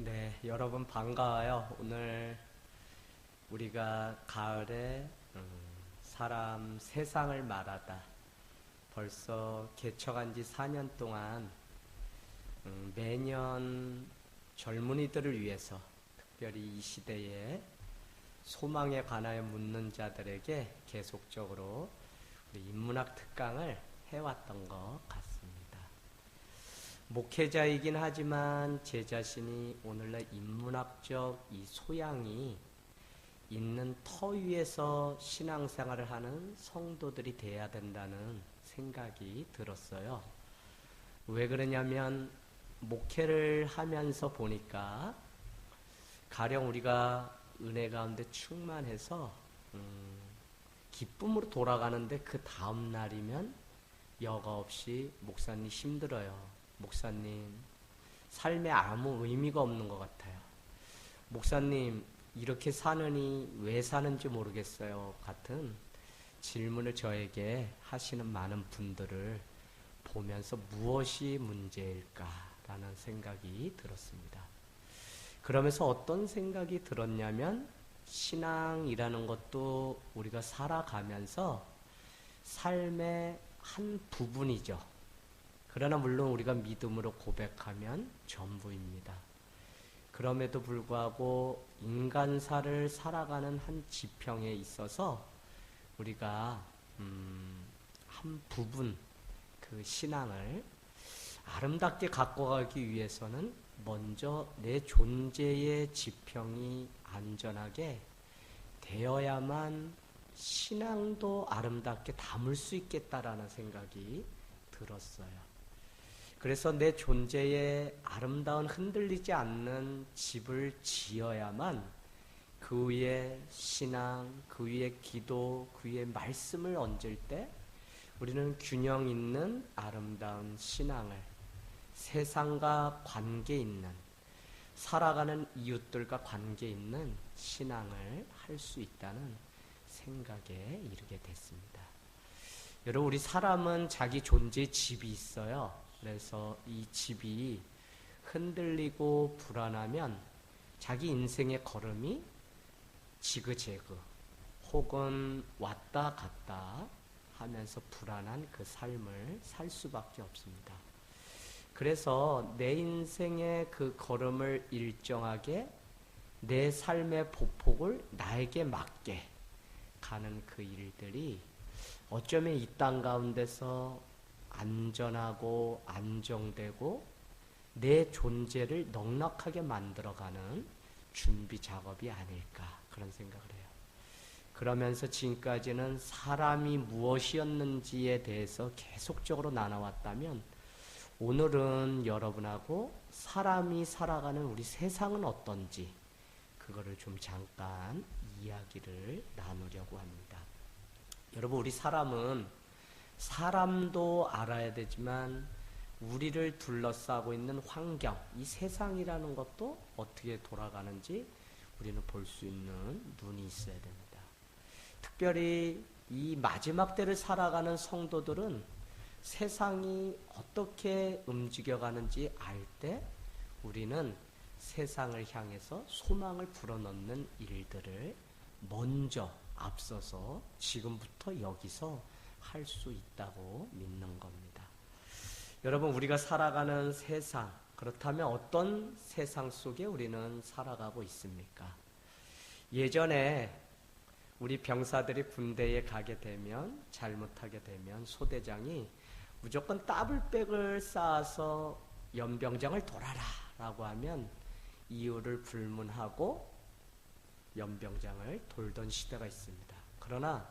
네, 여러분 반가워요. 오늘 우리가 가을에 사람 세상을 말하다 벌써 개척한 지 4년 동안 매년 젊은이들을 위해서 특별히 이 시대에 소망에 관하여 묻는 자들에게 계속적으로 우리 인문학 특강을 해왔던 것 같습니다. 목회자이긴 하지만 제 자신이 오늘날 인문학적 이 소양이 있는 터 위에서 신앙생활을 하는 성도들이 돼야 된다는 생각이 들었어요. 왜 그러냐면 목회를 하면서 보니까 가령 우리가 은혜 가운데 충만해서 기쁨으로 돌아가는데 그 다음 날이면 여과 없이 목사님 힘들어요. 목사님, 삶에 아무 의미가 없는 것 같아요. 목사님, 이렇게 사느니 왜 사는지 모르겠어요. 같은 질문을 저에게 하시는 많은 분들을 보면서 무엇이 문제일까라는 생각이 들었습니다. 그러면서 어떤 생각이 들었냐면 신앙이라는 것도 우리가 살아가면서 삶의 한 부분이죠. 그러나 물론 우리가 믿음으로 고백하면 전부입니다. 그럼에도 불구하고 인간사를 살아가는 한 지평에 있어서 우리가 한 부분 그 신앙을 아름답게 갖고 가기 위해서는 먼저 내 존재의 지평이 안전하게 되어야만 신앙도 아름답게 담을 수 있겠다라는 생각이 들었어요. 그래서 내 존재에 아름다운 흔들리지 않는 집을 지어야만 그 위에 신앙, 그 위에 기도, 그 위에 말씀을 얹을 때 우리는 균형 있는 아름다운 신앙을 세상과 관계 있는 살아가는 이웃들과 관계 있는 신앙을 할 수 있다는 생각에 이르게 됐습니다. 여러분, 우리 사람은 자기 존재의 집이 있어요. 그래서 이 집이 흔들리고 불안하면 자기 인생의 걸음이 지그재그 혹은 왔다 갔다 하면서 불안한 그 삶을 살 수밖에 없습니다. 그래서 내 인생의 그 걸음을 일정하게 내 삶의 보폭을 나에게 맞게 가는 그 일들이 어쩌면 이 땅 가운데서 안전하고 안정되고 내 존재를 넉넉하게 만들어가는 준비 작업이 아닐까 그런 생각을 해요. 그러면서 지금까지는 사람이 무엇이었는지에 대해서 계속적으로 나눠왔다면 오늘은 여러분하고 사람이 살아가는 우리 세상은 어떤지 그거를 좀 잠깐 이야기를 나누려고 합니다. 여러분, 우리 사람도 알아야 되지만 우리를 둘러싸고 있는 환경, 이 세상이라는 것도 어떻게 돌아가는지 우리는 볼 수 있는 눈이 있어야 됩니다. 특별히 이 마지막 때를 살아가는 성도들은 세상이 어떻게 움직여가는지 알 때 우리는 세상을 향해서 소망을 불어넣는 일들을 먼저 앞서서 지금부터 여기서 할 수 있다고 믿는 겁니다. 여러분, 우리가 살아가는 세상, 그렇다면 어떤 세상 속에 우리는 살아가고 있습니까? 예전에 우리 병사들이 군대에 가게 되면, 잘못하게 되면 소대장이 무조건 따블백을 쌓아서 연병장을 돌아라 라고 하면 이유를 불문하고 연병장을 돌던 시대가 있습니다. 그러나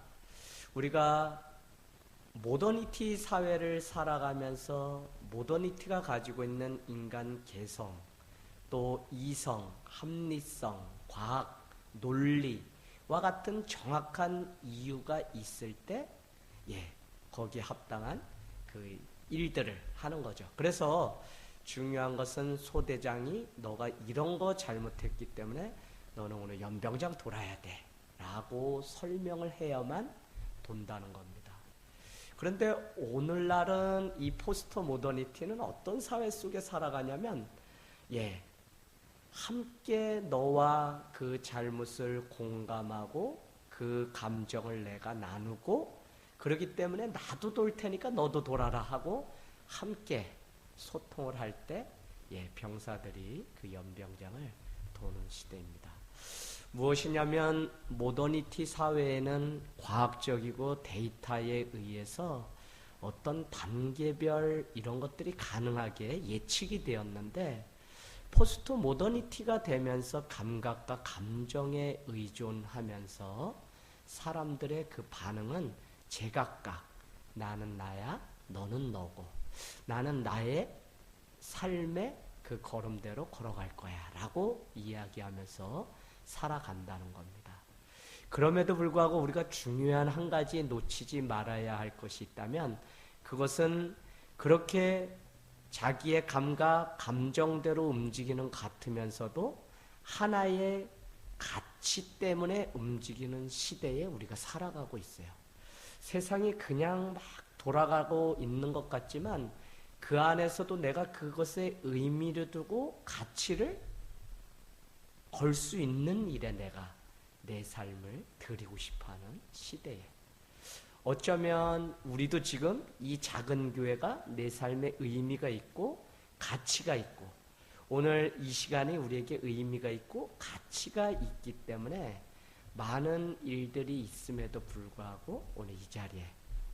우리가 모더니티 사회를 살아가면서 모더니티가 가지고 있는 인간 개성, 또 이성, 합리성, 과학, 논리와 같은 정확한 이유가 있을 때 거기에 합당한 그 일들을 하는 거죠. 그래서 중요한 것은 소대장이 너가 이런 거 잘못했기 때문에 너는 오늘 연병장 돌아야 돼 라고 설명을 해야만 돈다는 겁니다. 그런데 오늘날은 이 포스트 모더니티는 어떤 사회 속에 살아가냐면 함께 너와 그 잘못을 공감하고 그 감정을 내가 나누고 그러기 때문에 나도 돌 테니까 너도 돌아라 하고 함께 소통을 할 때 병사들이 그 연병장을 도는 시대입니다. 무엇이냐면 모더니티 사회에는 과학적이고 데이터에 의해서 어떤 단계별 이런 것들이 가능하게 예측이 되었는데 포스트 모더니티가 되면서 감각과 감정에 의존하면서 사람들의 그 반응은 제각각 나는 나야 너는 너고 나는 나의 삶의 그 걸음대로 걸어갈 거야 라고 이야기하면서 살아간다는 겁니다. 그럼에도 불구하고 우리가 중요한 한 가지 놓치지 말아야 할 것이 있다면 그것은 그렇게 자기의 감각, 감정대로 움직이는 것 같으면서도 하나의 가치 때문에 움직이는 시대에 우리가 살아가고 있어요. 세상이 그냥 막 돌아가고 있는 것 같지만 그 안에서도 내가 그것에 의미를 두고 가치를 걸 수 있는 일에 내가 내 삶을 드리고 싶어하는 시대에 어쩌면 우리도 지금 이 작은 교회가 내 삶에 의미가 있고 가치가 있고 오늘 이 시간이 우리에게 의미가 있고 가치가 있기 때문에 많은 일들이 있음에도 불구하고 오늘 이 자리에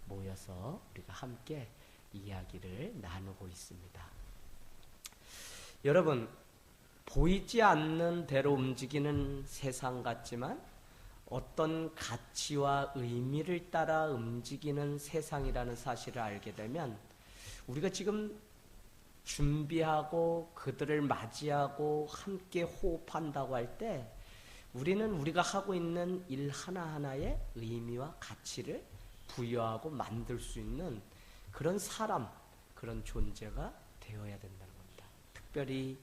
모여서 우리가 함께 이야기를 나누고 있습니다. 여러분, 보이지 않는 대로 움직이는 세상 같지만 어떤 가치와 의미를 따라 움직이는 세상이라는 사실을 알게 되면 우리가 지금 준비하고 그들을 맞이하고 함께 호흡한다고 할 때 우리는 우리가 하고 있는 일 하나하나에 의미와 가치를 부여하고 만들 수 있는 그런 사람, 그런 존재가 되어야 된다는 겁니다. 특별히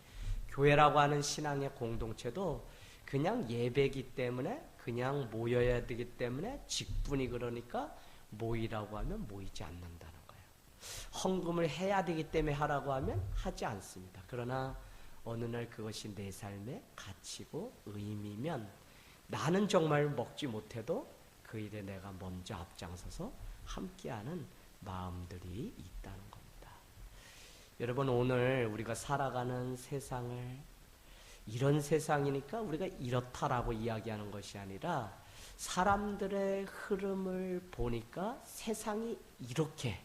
교회라고 하는 신앙의 공동체도 그냥 예배이기 때문에 그냥 모여야 되기 때문에 직분이 그러니까 모이라고 하면 모이지 않는다는 거예요. 헌금을 해야 되기 때문에 하라고 하면 하지 않습니다. 그러나 어느 날 그것이 내 삶의 가치고 의미면 나는 정말 먹지 못해도 그 일에 내가 먼저 앞장서서 함께하는 마음들이 있다는 겁니다. 여러분, 오늘 우리가 살아가는 세상을 이런 세상이니까 우리가 이렇다라고 이야기하는 것이 아니라 사람들의 흐름을 보니까 세상이 이렇게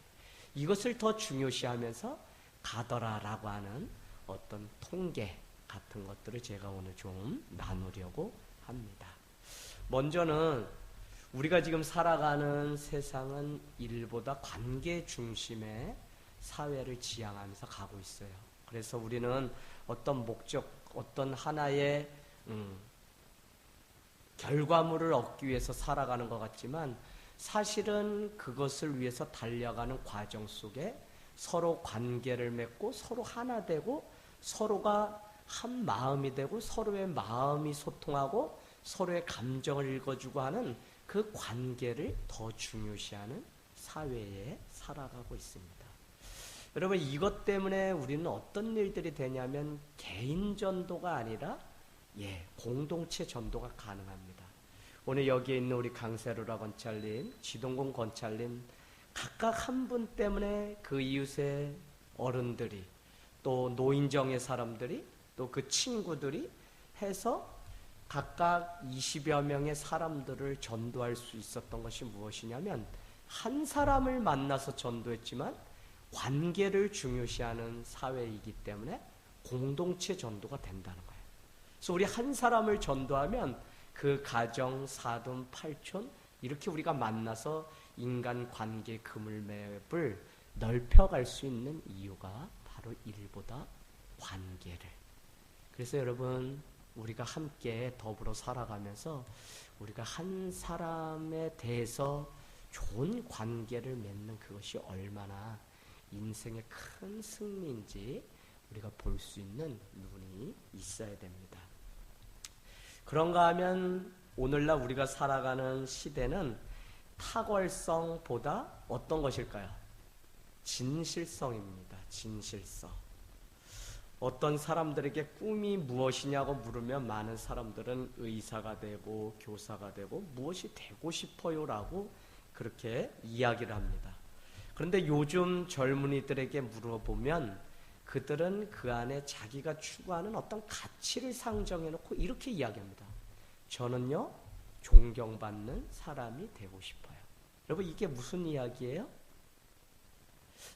이것을 더 중요시하면서 가더라라고 하는 어떤 통계 같은 것들을 제가 오늘 좀 나누려고 합니다. 먼저는 우리가 지금 살아가는 세상은 일보다 관계 중심의 사회를 지향하면서 가고 있어요. 그래서 우리는 어떤 목적, 어떤 하나의 결과물을 얻기 위해서 살아가는 것 같지만 사실은 그것을 위해서 달려가는 과정 속에 서로 관계를 맺고 서로 하나 되고 서로가 한 마음이 되고 서로의 마음이 소통하고 서로의 감정을 읽어주고 하는 그 관계를 더 중요시하는 사회에 살아가고 있습니다. 여러분, 이것 때문에 우리는 어떤 일들이 되냐면 개인 전도가 아니라 공동체 전도가 가능합니다. 오늘 여기에 있는 우리 강세로라 권찰님, 지동공 권찰님 각각 한 분 때문에 그 이웃의 어른들이 또 노인정의 사람들이 또 그 친구들이 해서 각각 20여 명의 사람들을 전도할 수 있었던 것이 무엇이냐면 한 사람을 만나서 전도했지만 관계를 중요시하는 사회이기 때문에 공동체 전도가 된다는 거예요. 그래서 우리 한 사람을 전도하면 그 가정, 사돈, 팔촌 이렇게 우리가 만나서 인간관계 그물맵을 넓혀갈 수 있는 이유가 바로 일보다 관계를. 그래서 여러분, 우리가 함께 더불어 살아가면서 우리가 한 사람에 대해서 좋은 관계를 맺는 그것이 얼마나 인생의 큰 승리인지 우리가 볼 수 있는 눈이 있어야 됩니다. 그런가 하면 오늘날 우리가 살아가는 시대는 탁월성보다 어떤 것일까요? 진실성입니다. 진실성. 어떤 사람들에게 꿈이 무엇이냐고 물으면 많은 사람들은 의사가 되고 교사가 되고 무엇이 되고 싶어요라고 그렇게 이야기를 합니다. 그런데 요즘 젊은이들에게 물어보면 그들은 그 안에 자기가 추구하는 어떤 가치를 상정해 놓고 이렇게 이야기합니다. 저는요, 존경받는 사람이 되고 싶어요. 여러분, 이게 무슨 이야기예요?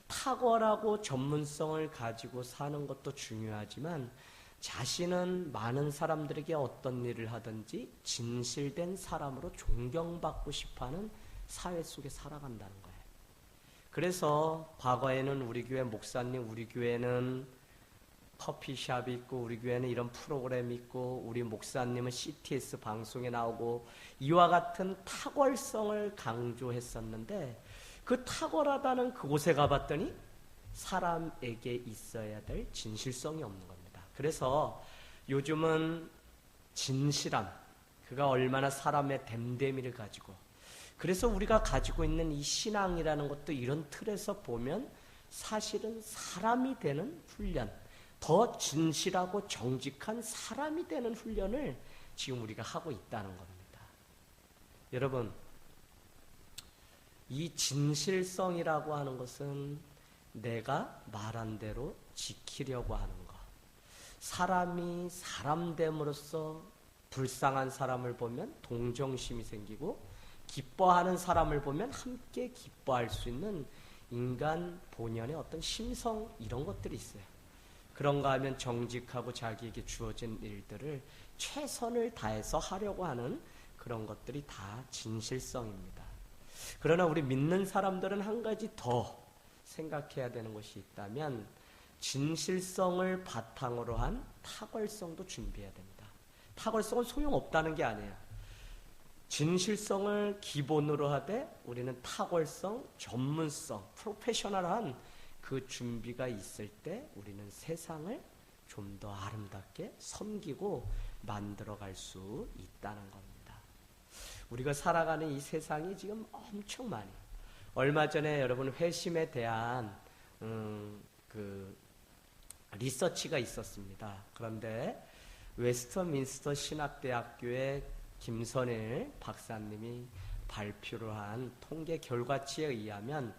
탁월하고 전문성을 가지고 사는 것도 중요하지만 자신은 많은 사람들에게 어떤 일을 하든지 진실된 사람으로 존경받고 싶어하는 사회 속에 살아간다는 거예요. 그래서 과거에는 우리 교회 목사님, 우리 교회는 커피숍이 있고 우리 교회는 이런 프로그램이 있고 우리 목사님은 CTS 방송에 나오고 이와 같은 탁월성을 강조했었는데 그 탁월하다는 그곳에 가봤더니 사람에게 있어야 될 진실성이 없는 겁니다. 그래서 요즘은 진실함, 그가 얼마나 사람의 됨됨이를 가지고, 그래서 우리가 가지고 있는 이 신앙이라는 것도 이런 틀에서 보면 사실은 사람이 되는 훈련, 더 진실하고 정직한 사람이 되는 훈련을 지금 우리가 하고 있다는 겁니다. 여러분, 이 진실성이라고 하는 것은 내가 말한 대로 지키려고 하는 것. 사람이 사람됨으로써 불쌍한 사람을 보면 동정심이 생기고 기뻐하는 사람을 보면 함께 기뻐할 수 있는 인간 본연의 어떤 심성 이런 것들이 있어요. 그런가 하면 정직하고 자기에게 주어진 일들을 최선을 다해서 하려고 하는 그런 것들이 다 진실성입니다. 그러나 우리 믿는 사람들은 한 가지 더 생각해야 되는 것이 있다면 진실성을 바탕으로 한 탁월성도 준비해야 됩니다. 탁월성은 소용없다는 게 아니에요. 진실성을 기본으로 하되 우리는 탁월성, 전문성, 프로페셔널한 그 준비가 있을 때 우리는 세상을 좀 더 아름답게 섬기고 만들어갈 수 있다는 겁니다. 우리가 살아가는 이 세상이 지금 엄청 많이, 얼마 전에 여러분 회심에 대한 그 리서치가 있었습니다. 그런데 웨스터민스터 신학대학교의 김선일 박사님이 발표를 한 통계 결과치에 의하면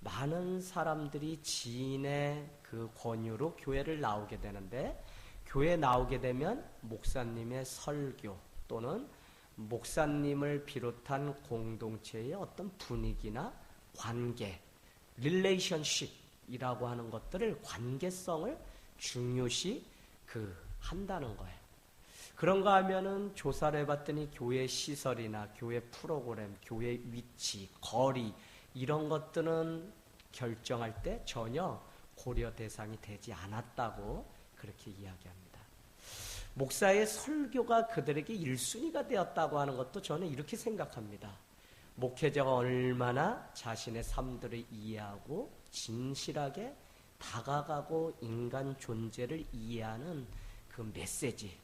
많은 사람들이 지인의 그 권유로 교회를 나오게 되는데, 교회 나오게 되면 목사님의 설교 또는 목사님을 비롯한 공동체의 어떤 분위기나 관계, 릴레이션십이라고 하는 것들을, 관계성을 중요시 한다는 거예요. 그런가 하면은 조사를 해봤더니 교회 시설이나 교회 프로그램, 교회 위치, 거리 이런 것들은 결정할 때 전혀 고려 대상이 되지 않았다고 그렇게 이야기합니다. 목사의 설교가 그들에게 1순위가 되었다고 하는 것도 저는 이렇게 생각합니다. 목회자가 얼마나 자신의 삶들을 이해하고 진실하게 다가가고 인간 존재를 이해하는 그 메시지,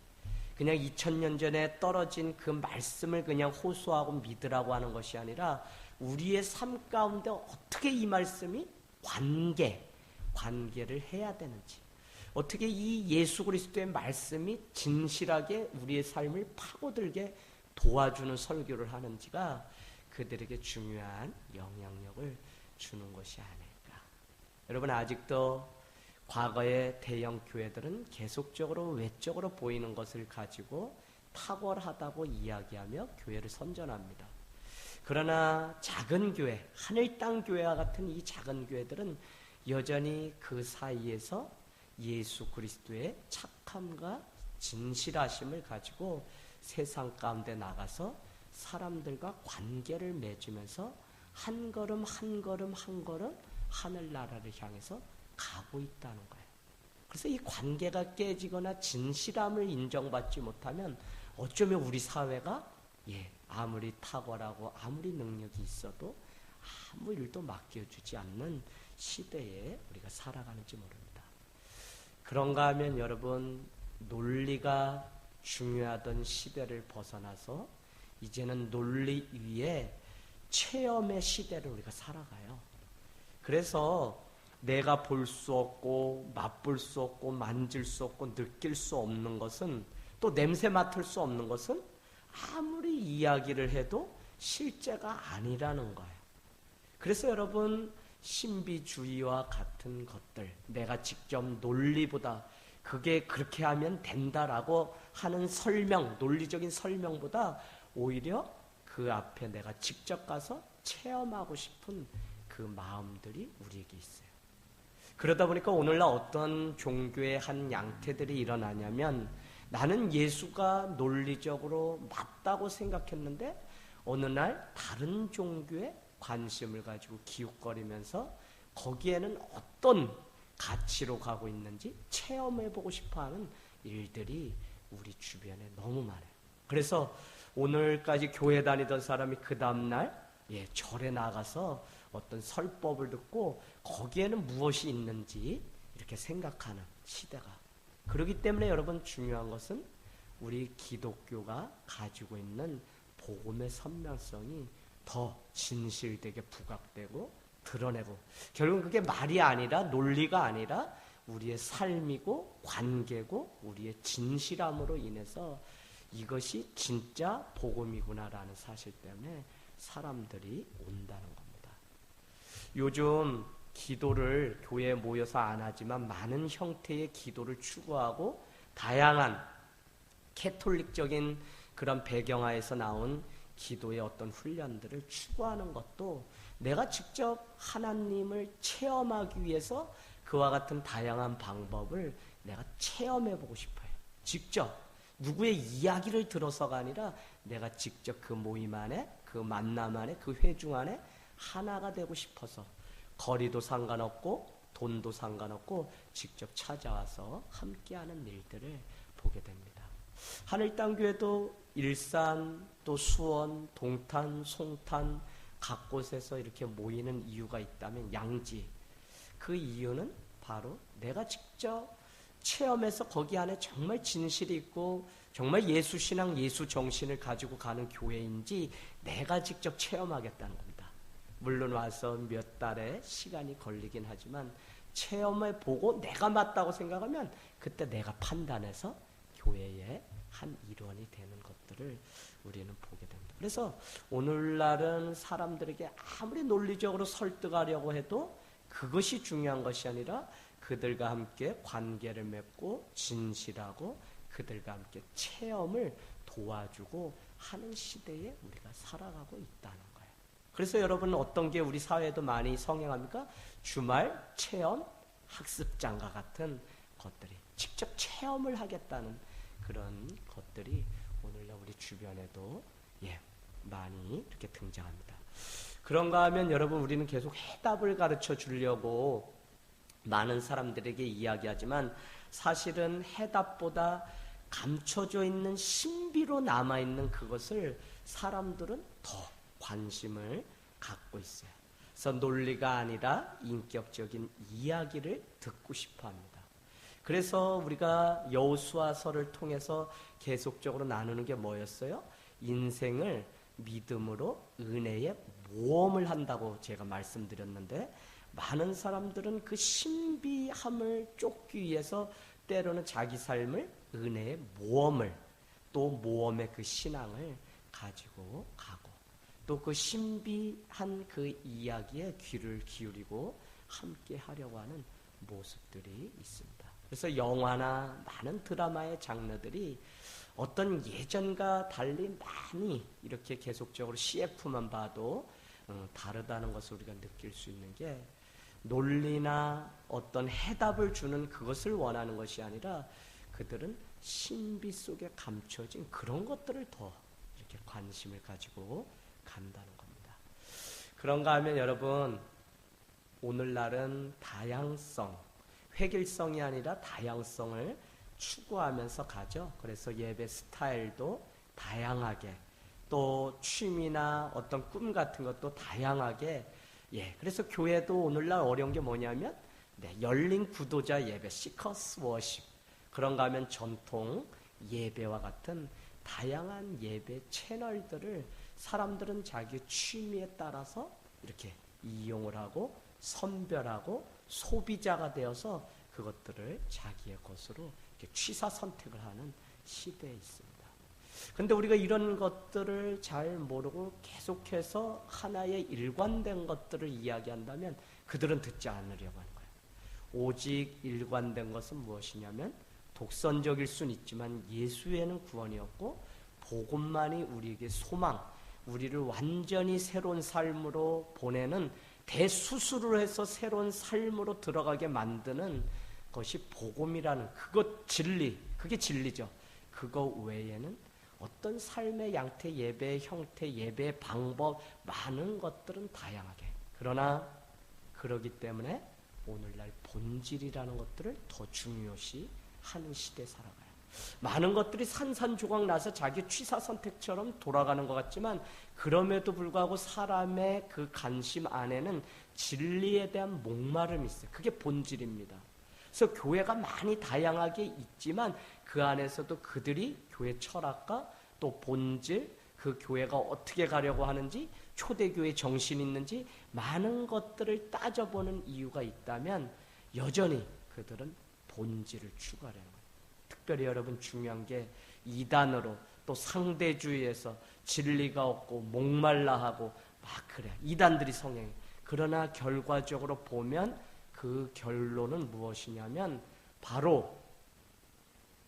그냥 2000년 전에 떨어진 그 말씀을 그냥 호소하고 믿으라고 하는 것이 아니라 우리의 삶 가운데 어떻게 이 말씀이 관계를 해야 되는지, 어떻게 이 예수 그리스도의 말씀이 진실하게 우리의 삶을 파고들게 도와주는 설교를 하는지가 그들에게 중요한 영향력을 주는 것이 아닐까. 여러분, 아직도 과거의 대형 교회들은 계속적으로 외적으로 보이는 것을 가지고 탁월하다고 이야기하며 교회를 선전합니다. 그러나 작은 교회, 하늘 땅 교회와 같은 이 작은 교회들은 여전히 그 사이에서 예수 그리스도의 착함과 진실하심을 가지고 세상 가운데 나가서 사람들과 관계를 맺으면서 한 걸음 한 걸음 한 걸음 하늘나라를 향해서 가고 있다는 거예요. 그래서 이 관계가 깨지거나 진실함을 인정받지 못하면 어쩌면 우리 사회가 아무리 탁월하고 아무리 능력이 있어도 아무 일도 맡겨주지 않는 시대에 우리가 살아가는지 모릅니다. 그런가 하면 여러분, 논리가 중요하던 시대를 벗어나서 이제는 논리 위에 체험의 시대를 우리가 살아가요. 그래서 내가 볼 수 없고 맛볼 수 없고 만질 수 없고 느낄 수 없는 것은, 또 냄새 맡을 수 없는 것은 아무리 이야기를 해도 실제가 아니라는 거예요. 그래서 여러분, 신비주의와 같은 것들, 내가 직접 논리보다 그게 그렇게 하면 된다라고 하는 설명, 논리적인 설명보다 오히려 그 앞에 내가 직접 가서 체험하고 싶은 그 마음들이 우리에게 있어요. 그러다 보니까 오늘날 어떤 종교의 한 양태들이 일어나냐면, 나는 예수가 논리적으로 맞다고 생각했는데 어느 날 다른 종교에 관심을 가지고 기웃거리면서 거기에는 어떤 가치로 가고 있는지 체험해보고 싶어하는 일들이 우리 주변에 너무 많아요. 그래서 오늘까지 교회 다니던 사람이 그 다음날 절에 나가서 어떤 설법을 듣고 거기에는 무엇이 있는지 이렇게 생각하는 시대가. 그렇기 때문에 여러분, 중요한 것은 우리 기독교가 가지고 있는 복음의 선명성이 더 진실되게 부각되고 드러내고, 결국은 그게 말이 아니라 논리가 아니라 우리의 삶이고 관계고 우리의 진실함으로 인해서 이것이 진짜 복음이구나라는 사실 때문에 사람들이 온다는 겁니다. 요즘 기도를 교회에 모여서 안 하지만 많은 형태의 기도를 추구하고 다양한 캐톨릭적인 그런 배경하에서 나온 기도의 어떤 훈련들을 추구하는 것도 내가 직접 하나님을 체험하기 위해서 그와 같은 다양한 방법을 내가 체험해보고 싶어요. 직접 누구의 이야기를 들어서가 아니라 내가 직접 그 모임 안에, 그 만남 안에, 그 회중 안에 하나가 되고 싶어서 거리도 상관없고 돈도 상관없고 직접 찾아와서 함께하는 일들을 보게 됩니다. 하늘땅교회도 일산, 또 수원, 동탄, 송탄 각 곳에서 이렇게 모이는 이유가 있다면, 양지, 그 이유는 바로 내가 직접 체험해서 거기 안에 정말 진실이 있고 정말 예수신앙, 예수정신을 가지고 가는 교회인지 내가 직접 체험하겠다는 겁니다. 물론 와서 몇 달의 시간이 걸리긴 하지만 체험해보고 내가 맞다고 생각하면 그때 내가 판단해서 교회의 한 일원이 되는 것들을 우리는 보게 됩니다. 그래서 오늘날은 사람들에게 아무리 논리적으로 설득하려고 해도 그것이 중요한 것이 아니라 그들과 함께 관계를 맺고 진실하고 그들과 함께 체험을 도와주고 하는 시대에 우리가 살아가고 있다는 거예요. 그래서 여러분, 어떤 게 우리 사회에도 많이 성행합니까? 주말 체험 학습장과 같은 것들이, 직접 체험을 하겠다는 그런 것들이 오늘날 우리 주변에도 많이 이렇게 등장합니다. 그런가 하면 여러분, 우리는 계속 해답을 가르쳐 주려고 많은 사람들에게 이야기하지만 사실은 해답보다 감춰져 있는 신비로 남아있는 그것을 사람들은 더 관심을 갖고 있어요. 그래서 논리가 아니라 인격적인 이야기를 듣고 싶어 합니다. 그래서 우리가 여호수아서를 통해서 계속적으로 나누는 게 뭐였어요? 인생을 믿음으로 은혜에 모험을 한다고 제가 말씀드렸는데, 많은 사람들은 그 신비함을 쫓기 위해서 때로는 자기 삶을 은혜의 모험을, 또 모험의 그 신앙을 가지고 가고, 또 그 신비한 그 이야기에 귀를 기울이고 함께 하려고 하는 모습들이 있습니다. 그래서 영화나 많은 드라마의 장르들이 어떤 예전과 달리 많이 이렇게 계속적으로 CF만 봐도 다르다는 것을 우리가 느낄 수 있는 게, 논리나 어떤 해답을 주는 그것을 원하는 것이 아니라 그들은 신비 속에 감춰진 그런 것들을 더 이렇게 관심을 가지고 간다는 겁니다. 그런가 하면 여러분, 오늘날은 다양성, 획일성이 아니라 다양성을 추구하면서 가죠. 그래서 예배 스타일도 다양하게, 또 취미나 어떤 꿈 같은 것도 다양하게. 그래서 교회도 오늘날 어려운 게 뭐냐면 열린 구도자 예배, 시커스 워십, 그런가 하면 전통 예배와 같은 다양한 예배 채널들을 사람들은 자기 취미에 따라서 이렇게 이용을 하고 선별하고 소비자가 되어서 그것들을 자기의 것으로 이렇게 취사 선택을 하는 시대에 있습니다. 그런데 우리가 이런 것들을 잘 모르고 계속해서 하나의 일관된 것들을 이야기한다면 그들은 듣지 않으려고 하는 거예요. 오직 일관된 것은 무엇이냐면 독선적일 수는 있지만 예수에는 구원이 없고 복음만이 우리에게 소망, 우리를 완전히 새로운 삶으로 보내는 대수술을 해서 새로운 삶으로 들어가게 만드는 것이 복음이라는 그것 진리, 그게 진리죠. 그거 외에는 어떤 삶의 양태, 예배의 형태, 예배의 방법 많은 것들은 다양하게. 그러나 그러기 때문에 오늘날 본질이라는 것들을 더 중요시 하는 시대에 살아가요. 많은 것들이 산산조각 나서 자기 취사 선택처럼 돌아가는 것 같지만 그럼에도 불구하고 사람의 그 관심 안에는 진리에 대한 목마름이 있어요. 그게 본질입니다. 그래서 교회가 많이 다양하게 있지만 그 안에서도 그들이 교회 철학과 또 본질, 그 교회가 어떻게 가려고 하는지, 초대교회 정신이 있는지 많은 것들을 따져보는 이유가 있다면 여전히 그들은 본질을 추구하려는 거예요. 특별히 여러분 중요한 게 이단으로 또 상대주의에서 진리가 없고 목말라 하고 막 그래. 이단들이 성행해. 그러나 결과적으로 보면 그 결론은 무엇이냐면 바로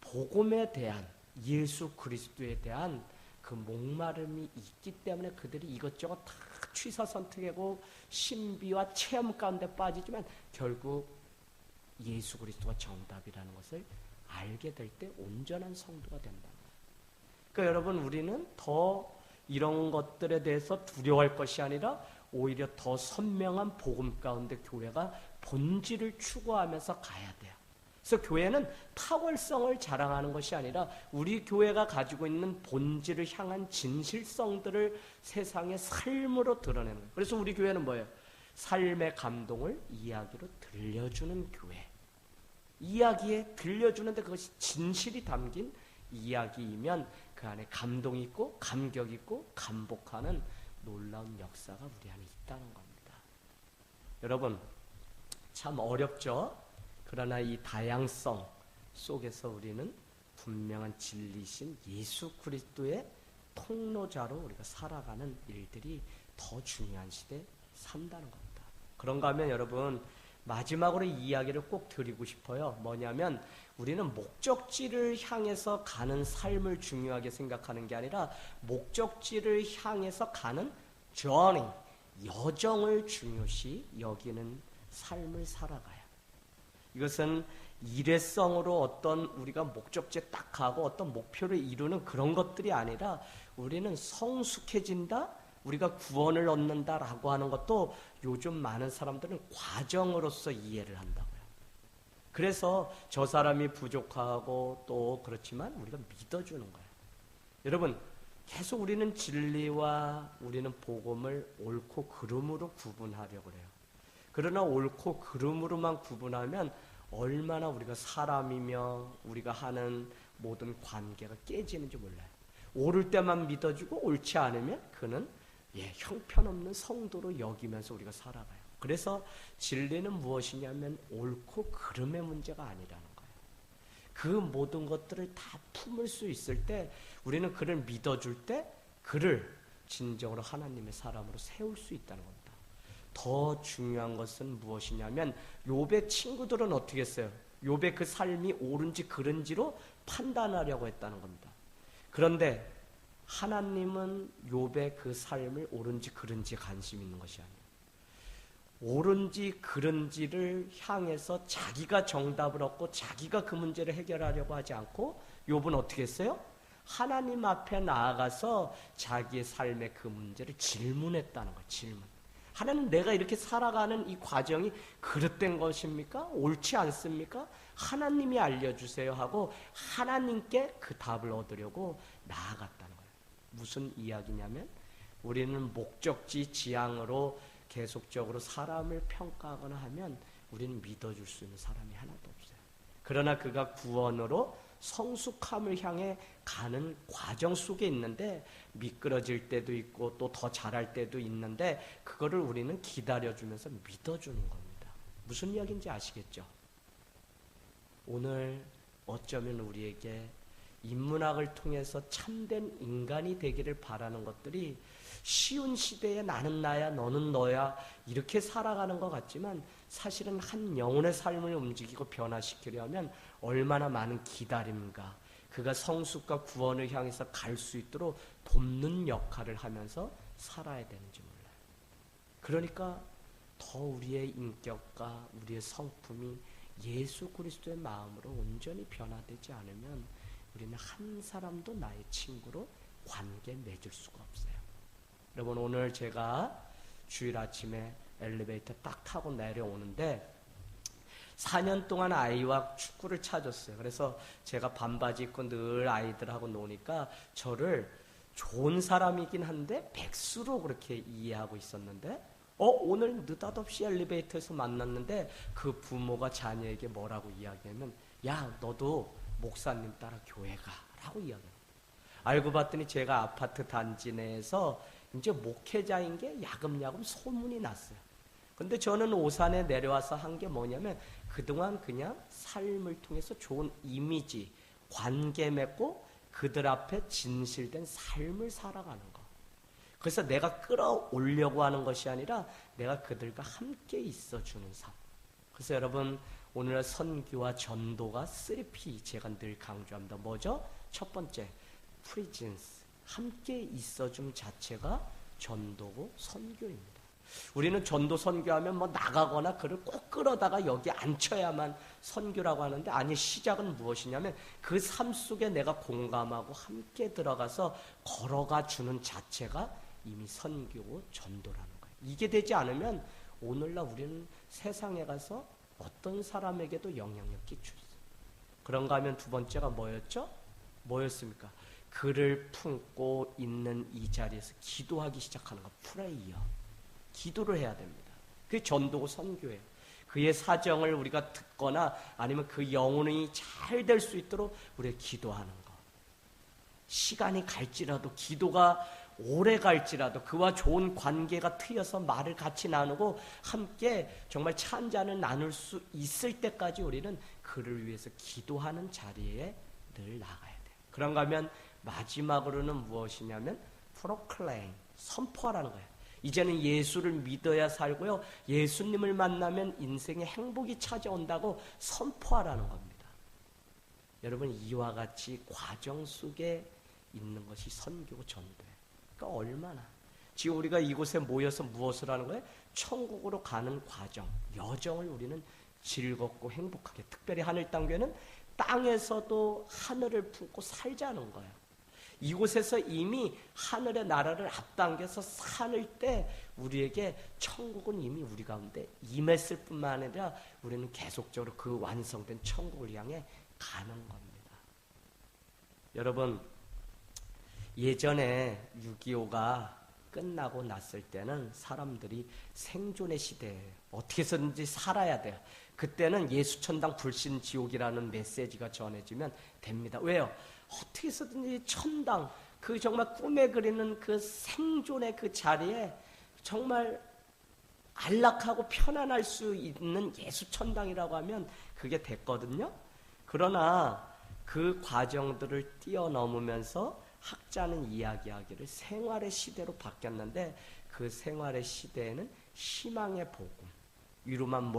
복음에 대한 예수 그리스도에 대한 그 목마름이 있기 때문에 그들이 이것저것 다 취사 선택하고 신비와 체험 가운데 빠지지만 결국 예수 그리스도가 정답이라는 것을 알게 될 때 온전한 성도가 된다. 그러니까 여러분 우리는 더 이런 것들에 대해서 두려워할 것이 아니라 오히려 더 선명한 복음 가운데 교회가 본질을 추구하면서 가야 돼요. 그래서 교회는 탁월성을 자랑하는 것이 아니라 우리 교회가 가지고 있는 본질을 향한 진실성들을 세상의 삶으로 드러내는 거예요. 그래서 우리 교회는 뭐예요? 삶의 감동을 이야기로 들려주는 교회. 이야기에 들려주는데 그것이 진실이 담긴 이야기이면 그 안에 감동이 있고 감격이 있고 감복하는 놀라운 역사가 우리 안에 있다는 겁니다. 여러분 참 어렵죠? 그러나 이 다양성 속에서 우리는 분명한 진리신 예수 그리스도의 통로자로 우리가 살아가는 일들이 더 중요한 시대에 산다는 겁니다. 그런가 하면 여러분 마지막으로 이 이야기를 꼭 드리고 싶어요. 뭐냐면 우리는 목적지를 향해서 가는 삶을 중요하게 생각하는 게 아니라 목적지를 향해서 가는 journey, 여정을 중요시 여기는 삶을 살아가요. 이것은 일회성으로 어떤 우리가 목적지에 딱 가고 어떤 목표를 이루는 그런 것들이 아니라 우리는 성숙해진다, 우리가 구원을 얻는다라고 하는 것도 요즘 많은 사람들은 과정으로서 이해를 한다고요. 그래서 저 사람이 부족하고 또 그렇지만 우리가 믿어주는 거예요. 여러분 계속 우리는 진리와 우리는 복음을 옳고 그름으로 구분하려고 해요. 그러나 옳고 그름으로만 구분하면 얼마나 우리가 사람이며 우리가 하는 모든 관계가 깨지는지 몰라요. 옳을 때만 믿어주고 옳지 않으면 그는 형편없는 성도로 여기면서 우리가 살아가요. 그래서 진리는 무엇이냐면 옳고 그름의 문제가 아니라는 거예요. 그 모든 것들을 다 품을 수 있을 때 우리는 그를 믿어줄 때 그를 진정으로 하나님의 사람으로 세울 수 있다는 겁니다. 더 중요한 것은 무엇이냐면 욥의 친구들은 어떻게 했어요? 욥의 그 삶이 옳은지 그른지로 판단하려고 했다는 겁니다. 그런데 하나님은 욥의 그 삶을 옳은지 그른지 관심 있는 것이 아니에요. 옳은지 그른지를 향해서 자기가 정답을 얻고 자기가 그 문제를 해결하려고 하지 않고 욥은 어떻게 했어요? 하나님 앞에 나아가서 자기의 삶의 그 문제를 질문했다는 거예요. 질문. 하나님 내가 이렇게 살아가는 이 과정이 그릇된 것입니까? 옳지 않습니까? 하나님이 알려주세요 하고 하나님께 그 답을 얻으려고 나아갔다는 거예요. 무슨 이야기냐면 우리는 목적지 지향으로 계속적으로 사람을 평가하거나 하면 우리는 믿어줄 수 있는 사람이 하나도 없어요. 그러나 그가 구원으로 성숙함을 향해 가는 과정 속에 있는데 미끄러질 때도 있고 또 더 잘할 때도 있는데 그거를 우리는 기다려주면서 믿어주는 겁니다. 무슨 이야기인지 아시겠죠? 오늘 어쩌면 우리에게 인문학을 통해서 참된 인간이 되기를 바라는 것들이 쉬운 시대에 나는 나야 너는 너야 이렇게 살아가는 것 같지만 사실은 한 영혼의 삶을 움직이고 변화시키려면 얼마나 많은 기다림과 그가 성숙과 구원을 향해서 갈 수 있도록 돕는 역할을 하면서 살아야 되는지 몰라요. 그러니까 더 우리의 인격과 우리의 성품이 예수 그리스도의 마음으로 온전히 변화되지 않으면 우리는 한 사람도 나의 친구로 관계 맺을 수가 없어요. 여러분 오늘 제가 주일 아침에 엘리베이터 딱 타고 내려오는데 4년 동안 아이와 축구를 찾았어요. 그래서 제가 반바지 입고 늘 아이들하고 노니까 저를 좋은 사람이긴 한데 백수로 그렇게 이해하고 있었는데 오늘 느닷없이 엘리베이터에서 만났는데 그 부모가 자녀에게 뭐라고 이야기하면 야 너도 목사님 따라 교회 가 라고 이야기해요. 알고 봤더니 제가 아파트 단지 내에서 이제 목회자인 게 야금야금 소문이 났어요. 근데 저는 오산에 내려와서 한 게 뭐냐면 그동안 그냥 삶을 통해서 좋은 이미지, 관계 맺고 그들 앞에 진실된 삶을 살아가는 거. 그래서 내가 끌어올려고 하는 것이 아니라 내가 그들과 함께 있어주는 삶. 그래서 여러분 오늘 선교와 전도가 3P 제가 늘 강조합니다. 뭐죠? 첫 번째, 프리젠스. 함께 있어줌 자체가 전도고 선교입니다. 우리는 전도 선교하면 뭐 나가거나 그를 꼭 끌어다가 여기 앉혀야만 선교라고 하는데 아니 시작은 무엇이냐면 그 삶 속에 내가 공감하고 함께 들어가서 걸어가 주는 자체가 이미 선교고 전도라는 거예요. 이게 되지 않으면 오늘날 우리는 세상에 가서 어떤 사람에게도 영향력 끼칠 수 있어요. 그런가 하면 두 번째가 뭐였죠? 뭐였습니까? 그를 품고 있는 이 자리에서 기도하기 시작하는 거. 프레이어. 기도를 해야 됩니다. 그게 전도고 선교예요. 그의 사정을 우리가 듣거나 아니면 그 영혼이 잘 될 수 있도록 우리가 기도하는 거. 시간이 갈지라도 기도가 오래 갈지라도 그와 좋은 관계가 트여서 말을 같이 나누고 함께 정말 차 한 잔을 나눌 수 있을 때까지 우리는 그를 위해서 기도하는 자리에 늘 나가야 돼요. 그런가 하면 마지막으로는 무엇이냐면 프로클레임, 선포하라는 거예요. 이제는 예수를 믿어야 살고요. 예수님을 만나면 인생에 행복이 찾아온다고 선포하라는 겁니다. 여러분 이와 같이 과정 속에 있는 것이 선교고 전도예요. 그러니까 얼마나 지금 우리가 이곳에 모여서 무엇을 하는 거예요? 천국으로 가는 과정, 여정을 우리는 즐겁고 행복하게 특별히 하늘 땅교회는 땅에서도 하늘을 품고 살자는 거예요. 이곳에서 이미 하늘의 나라를 앞당겨서 살 때 우리에게 천국은 이미 우리 가운데 임했을 뿐만 아니라 우리는 계속적으로 그 완성된 천국을 향해 가는 겁니다. 여러분 예전에 6.25가 끝나고 났을 때는 사람들이 생존의 시대예요. 어떻게 해서든지 살아야 돼요. 그때는 예수천당 불신지옥이라는 메시지가 전해지면 됩니다. 왜요? 어떻게 해서든지 천당, 그 정말 꿈에 그리는 그 생존의 그 자리에 정말 안락하고 편안할 수 있는 예수천당이라고 하면 그게 됐거든요. 그러나 그 과정들을 뛰어넘으면서 학자는 이야기하기를 생활의 시대로 바뀌었는데 그 생활의 시대에는 희망의 복음, 위로만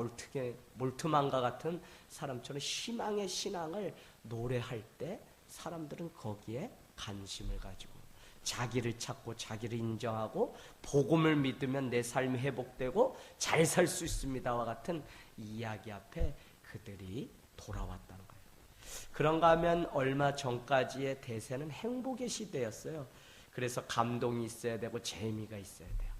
몰트만과 같은 사람처럼 희망의 신앙을 노래할 때 사람들은 거기에 관심을 가지고 자기를 찾고 자기를 인정하고 복음을 믿으면 내 삶이 회복되고 잘 살 수 있습니다와 같은 이야기 앞에 그들이 돌아왔다는 거예요. 그런가 하면 얼마 전까지의 대세는 행복의 시대였어요. 그래서 감동이 있어야 되고 재미가 있어야 돼요.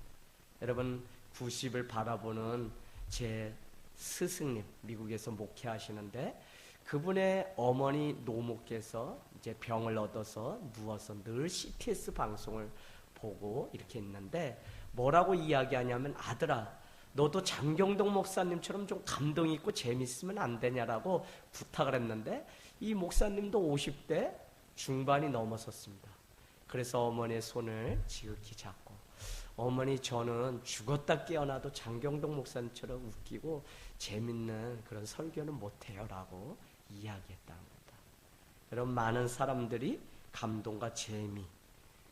여러분 90을 바라보는 제 스승님, 미국에서 목회하시는데 그분의 어머니 노모께서 이제 병을 얻어서 누워서 늘 CTS 방송을 보고 이렇게 있는데 뭐라고 이야기하냐면 아들아 너도 장경동 목사님처럼 좀 감동 있고 재밌으면 안 되냐라고 부탁을 했는데 이 목사님도 50대 중반이 넘어섰습니다. 그래서 어머니의 손을 지극히 잡고, 어머니 저는 죽었다 깨어나도 장경동 목사님처럼 웃기고 재밌는 그런 설교는 못해요 라고 이야기했다는 겁니다. 여러분, 많은 사람들이 감동과 재미,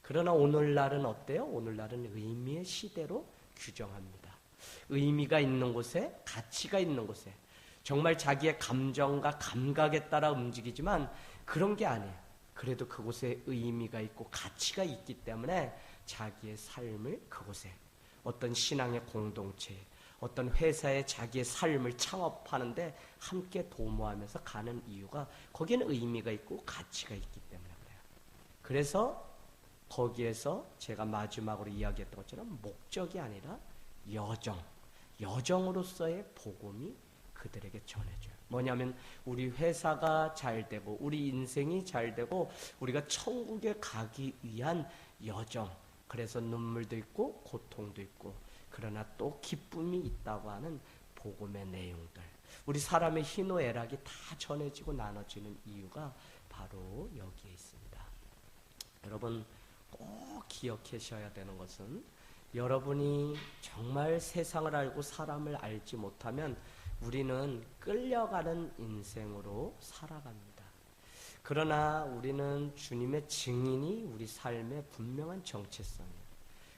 그러나 오늘날은 어때요? 오늘날은 의미의 시대로 규정합니다. 의미가 있는 곳에, 가치가 있는 곳에, 정말 자기의 감정과 감각에 따라 움직이지만 그런 게 아니에요. 그래도 그곳에 의미가 있고 가치가 있기 때문에 자기의 삶을 그곳에, 어떤 신앙의 공동체, 어떤 회사에 자기의 삶을 창업하는데 함께 도모하면서 가는 이유가 거기에는 의미가 있고 가치가 있기 때문에 그래요. 그래서 거기에서 제가 마지막으로 이야기했던 것처럼 목적이 아니라 여정으로서의 복음이 그들에게 전해져요. 뭐냐면 우리 회사가 잘 되고 우리 인생이 잘 되고 우리가 천국에 가기 위한 여정, 그래서 눈물도 있고 고통도 있고 그러나 또 기쁨이 있다고 하는 복음의 내용들, 우리 사람의 희노애락이 다 전해지고 나눠지는 이유가 바로 여기에 있습니다. 여러분, 꼭 기억하셔야 되는 것은 여러분이 정말 세상을 알고 사람을 알지 못하면 우리는 끌려가는 인생으로 살아갑니다. 그러나 우리는 주님의 증인이 우리 삶의 분명한 정체성이에요.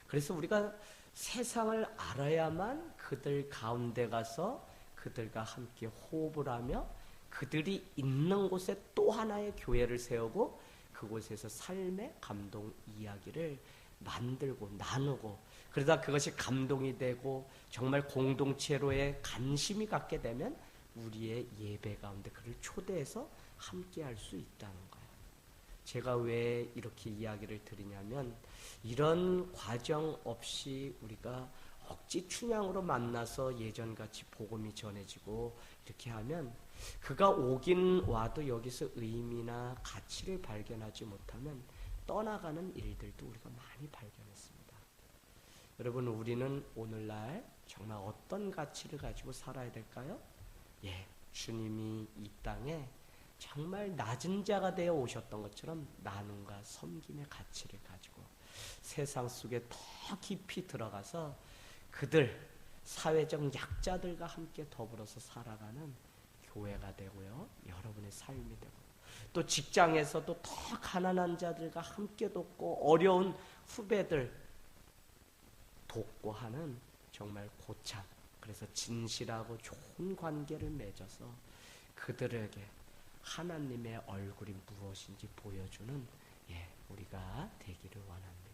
그래서 우리가 세상을 알아야만 그들 가운데 가서 그들과 함께 호흡을 하며 그들이 있는 곳에 또 하나의 교회를 세우고 그곳에서 삶의 감동 이야기를 만들고 나누고, 그러다 그것이 감동이 되고 정말 공동체로의 관심이 갖게 되면 우리의 예배 가운데 그를 초대해서 함께 할 수 있다는 거예요. 제가 왜 이렇게 이야기를 드리냐면, 이런 과정 없이 우리가 억지 춘향으로 만나서 예전같이 복음이 전해지고 이렇게 하면 그가 오긴 와도 여기서 의미나 가치를 발견하지 못하면 떠나가는 일들도 우리가 많이 발견했습니다. 여러분, 우리는 오늘날 정말 어떤 가치를 가지고 살아야 될까요? 주님이 이 땅에 정말 낮은 자가 되어 오셨던 것처럼 나눔과 섬김의 가치를 가지고 세상 속에 더 깊이 들어가서 그들, 사회적 약자들과 함께 더불어서 살아가는 교회가 되고요, 여러분의 삶이 되고, 또 직장에서도 더 가난한 자들과 함께 돕고 어려운 후배들 돕고 하는 정말 고참, 그래서 진실하고 좋은 관계를 맺어서 그들에게 하나님의 얼굴이 무엇인지 보여주는 우리가 되기를 원합니다.